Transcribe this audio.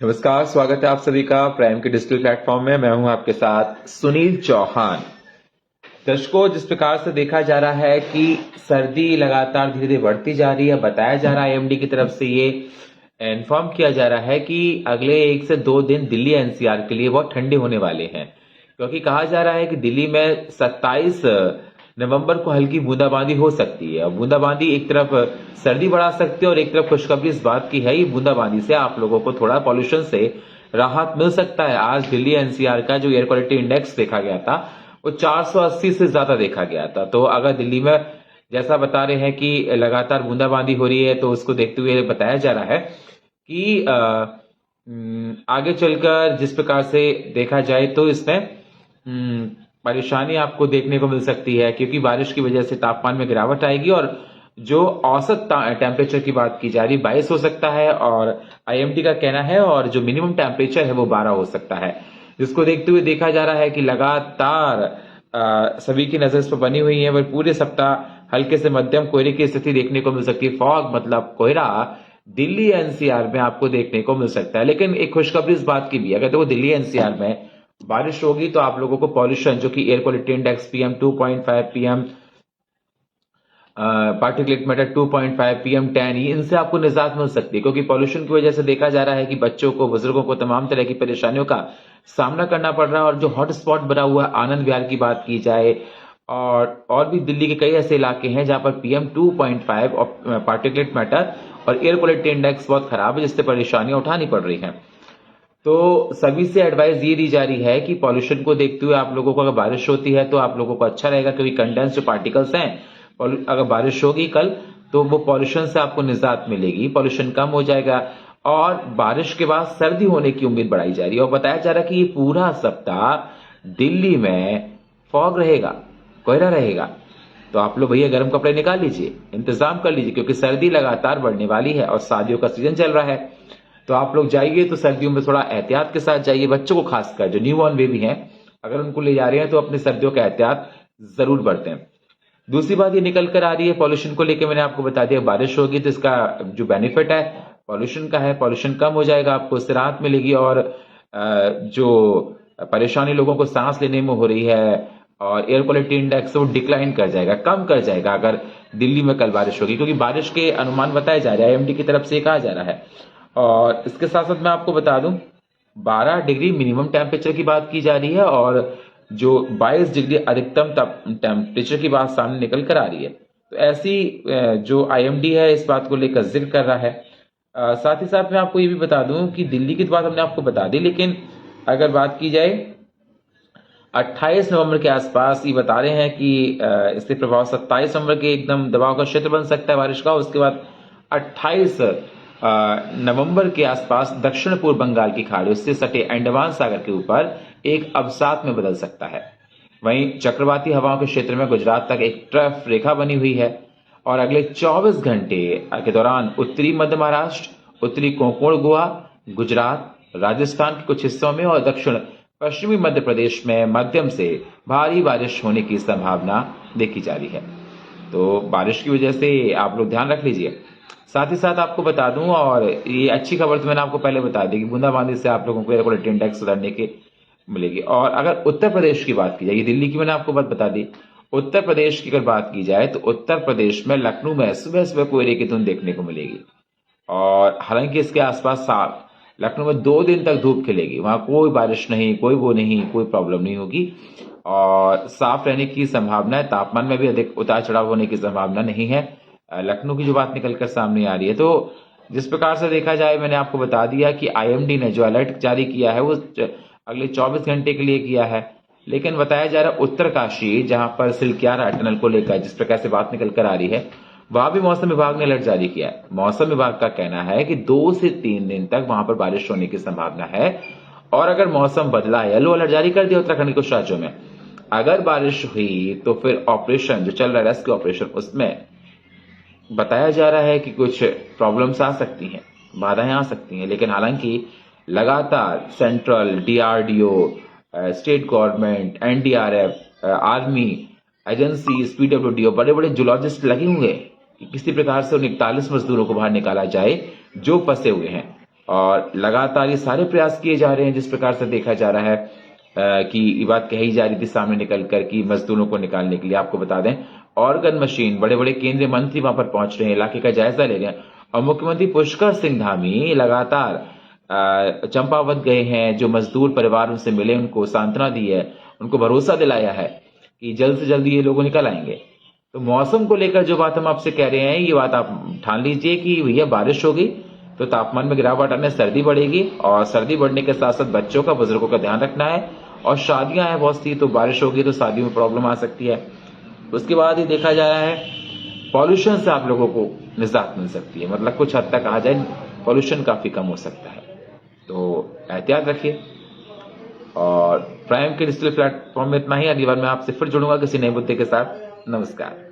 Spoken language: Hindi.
नमस्कार, स्वागत है आप सभी का प्राइम के डिजिटल प्लेटफॉर्म में। मैं हूं आपके साथ सुनील चौहान। दर्शकों, जिस प्रकार से देखा जा रहा है कि सर्दी लगातार धीरे धीरे बढ़ती जा रही है, बताया जा रहा है आईएमडी की तरफ से ये इन्फॉर्म किया जा रहा है कि अगले 1 से 2 दिन दिल्ली एनसीआर के लिए बहुत ठंडे होने वाले हैं, क्योंकि कहा जा रहा है कि दिल्ली में 27 नवंबर को हल्की बूंदाबांदी हो सकती है। बूंदाबांदी एक तरफ सर्दी बढ़ा सकती है और एक तरफ खुशखबरी इस बात की है, ये बूंदाबांदी से आप लोगों को थोड़ा पॉल्यूशन से राहत मिल सकता है। आज दिल्ली एनसीआर का जो एयर क्वालिटी इंडेक्स देखा गया था वो 480 से ज्यादा देखा गया था। तो अगर दिल्ली में जैसा बता रहे हैं कि लगातार बूंदाबांदी हो रही है, तो उसको देखते हुए बताया जा रहा है कि आगे चलकर जिस प्रकार से देखा जाए तो इसमें परेशानी आपको देखने को मिल सकती है, क्योंकि बारिश की वजह से तापमान में गिरावट आएगी और जो औसत टेम्परेचर की बात की जा रही 22 हो सकता है और आईएमडी का कहना है, और जो मिनिमम टेम्परेचर है वो 12 हो सकता है। जिसको देखते हुए देखा जा रहा है कि लगातार सभी की नजर इस पर बनी हुई है। वह पूरे सप्ताह हल्के से मध्यम कोहरे की स्थिति देखने को मिल सकती है। फॉग मतलब कोहरा दिल्ली एनसीआर में आपको देखने को मिल सकता है। लेकिन एक खुशखबरी इस बात की भी है, अगर देखो दिल्ली एनसीआर में बारिश होगी तो आप लोगों को पॉल्यूशन जो कि air quality index PM 2.5, PM particulate matter 2.5, PM 10, इनसे आपको निजात मिल सकती है, क्योंकि पॉल्यूशन की वजह से देखा जा रहा है कि बच्चों को, बुजुर्गों को तमाम तरह की परेशानियों का सामना करना पड़ रहा है। और जो हॉटस्पॉट बना हुआ आनंद विहार की बात की जाए और भी दिल्ली के कई ऐसे इलाके हैं जहां पर पीएम 2.5 और पार्टिकुलेट मैटर और एयर क्वालिटी इंडेक्स बहुत खराब है, जिससे परेशानियां उठानी पड़ रही हैं। तो सभी से एडवाइस ये दी जा रही है कि पॉल्यूशन को देखते हुए आप लोगों को अगर बारिश होती है तो आप लोगों को अच्छा रहेगा, क्योंकि कंडेंस जो पार्टिकल्स हैं, अगर बारिश होगी कल तो वो पॉल्यूशन से आपको निजात मिलेगी, पॉल्यूशन कम हो जाएगा और बारिश के बाद सर्दी होने की उम्मीद बढ़ाई जा रही है। और बताया जा रहा है कि ये पूरा सप्ताह दिल्ली में फॉग रहेगा, कोहरा रहेगा। तो आप लोग भैया गर्म कपड़े निकाल लीजिए, इंतजाम कर लीजिए, क्योंकि सर्दी लगातार बढ़ने वाली है और शादियों का सीजन चल रहा है। तो आप लोग जाइए तो सर्दियों में थोड़ा एहतियात के साथ जाइए। बच्चों को खासकर जो न्यू बॉर्न बेबी हैं, अगर उनको ले जा रहे हैं तो अपने सर्दियों का एहतियात जरूर बरतें। दूसरी बात ये निकल कर आ रही है पॉल्यूशन को लेकर, मैंने आपको बता दिया बारिश होगी तो इसका जो बेनिफिट है पॉल्यूशन का है, पॉल्यूशन कम हो जाएगा, आपको उससे राहत मिलेगी। और जो परेशानी लोगों को सांस लेने में हो रही है और एयर क्वालिटी इंडेक्स वो डिक्लाइन कर जाएगा, कम कर जाएगा अगर दिल्ली में कल बारिश होगी, क्योंकि बारिश के अनुमान बताए जा रहे हैं, आईएमडी की तरफ से कहा जा रहा है। और इसके साथ साथ मैं आपको बता दूं 12 डिग्री मिनिमम टेम्परेचर की बात की जा रही है और जो 22 डिग्री अधिकतम टेम्परेचर की बात सामने निकल कर आ रही है। तो ऐसी जो आईएमडी है इस बात को लेकर जिक्र कर रहा है। साथ ही साथ मैं आपको ये भी बता दूं कि दिल्ली की बात हमने आपको बता दी, लेकिन अगर बात की जाए 28 नवंबर के आसपास ये बता रहे हैं कि इससे प्रभाव 27 नवंबर के एकदम दबाव का क्षेत्र बन सकता है बारिश का। उसके बाद 28 नवंबर के आसपास दक्षिण पूर्व बंगाल की खाड़ी से सटे अंडमान सागर के ऊपर एक अवसाद में बदल सकता है। वहीं चक्रवाती हवाओं के क्षेत्र में गुजरात तक एक ट्रफ रेखा बनी हुई है और अगले 24 घंटे के दौरान उत्तरी मध्य महाराष्ट्र, उत्तरी कोंकण गोवा, गुजरात, राजस्थान के कुछ हिस्सों में और दक्षिण पश्चिमी मध्य प्रदेश में मध्यम से भारी बारिश होने की संभावना देखी जा रही है। तो बारिश की वजह से आप लोग ध्यान रख लीजिए। साथ ही साथ आपको बता दूं, और ये अच्छी खबर तो मैंने आपको पहले बता दी कि बूंदाबांदी से आप लोगों को एयर क्वालिटी इंडेक्स सुधरने की मिलेगी। और अगर उत्तर प्रदेश की बात की जाए, दिल्ली की मैंने आपको बात बता दी, उत्तर प्रदेश की अगर बात की जाए तो उत्तर प्रदेश में लखनऊ में सुबह सुबह कोहरे की धुंध देखने को मिलेगी। और हालांकि इसके आसपास साफ लखनऊ में 2 दिन तक धूप खिलेगी, वहां कोई बारिश नहीं, कोई वो नहीं, कोई प्रॉब्लम नहीं होगी और साफ रहने की संभावना है। तापमान में भी अधिक उतार चढ़ाव होने की संभावना नहीं है। लखनऊ की जो बात निकलकर सामने आ रही है, तो जिस प्रकार से देखा जाए मैंने आपको बता दिया कि आईएमडी ने जो अलर्ट जारी किया है वो अगले 24 घंटे के लिए किया है। लेकिन बताया जा रहा है उत्तरकाशी, जहां पर सिलक्यारा टनल को लेकर जिस प्रकार से बात निकल कर आ रही है, वहां भी मौसम विभाग ने अलर्ट जारी किया है। मौसम विभाग का कहना है कि 2 से 3 दिन तक वहां पर बारिश होने की संभावना है और अगर मौसम बदला, येलो अलर्ट जारी कर दिया उत्तराखंड के कुछ राज्यों में, अगर बारिश हुई तो फिर ऑपरेशन जो चल रहा है रेस्क्यू ऑपरेशन, उसमें बताया जा रहा है कि कुछ प्रॉब्लम्स आ सकती हैं, बाधाएं आ सकती हैं। लेकिन हालांकि लगातार central, DRDO, state government, NDRF, army agency, PWD, बड़े बड़े जूलॉजिस्ट लगे हुए हैं कि किसी प्रकार से उन 41 मजदूरों को बाहर निकाला जाए जो फंसे हुए हैं। और लगातार ये सारे प्रयास किए जा रहे हैं। जिस प्रकार से देखा जा रहा है कि ये बात कही जा रही थी सामने निकल कर कि मजदूरों को निकालने के लिए, आपको बता दें ऑर्गन मशीन, बड़े बड़े केंद्रीय मंत्री वहां पर पहुंच रहे हैं, इलाके का जायजा ले रहे हैं। और मुख्यमंत्री पुष्कर सिंह धामी लगातार चंपावत गए हैं, जो मजदूर परिवार उनसे मिले, उनको सांत्वना दी है, उनको भरोसा दिलाया है कि जल्द से जल्द ये लोग निकल आएंगे। तो मौसम को लेकर जो बात हम आपसे कह रहे हैं, ये बात आप ठान लीजिए कि भैया बारिश होगी तो तापमान में गिरावट आने, सर्दी बढ़ेगी, और सर्दी बढ़ने के साथ साथ बच्चों का, बुजुर्गों का ध्यान रखना है। और शादियां हैं बहुत सी, तो बारिश होगी तो शादियों में प्रॉब्लम आ सकती है। उसके बाद ही देखा जा रहा है पॉल्यूशन से आप लोगों को निजात मिल सकती है, मतलब कुछ हद तक आ जाए पॉल्यूशन काफी कम हो सकता है। तो एहतियात रखिए। और प्राइम के डिजिटल प्लेटफॉर्म में इतना ही। अगली बार मैं आपसे फिर जुड़ूंगा किसी नए मुद्दे के साथ। नमस्कार।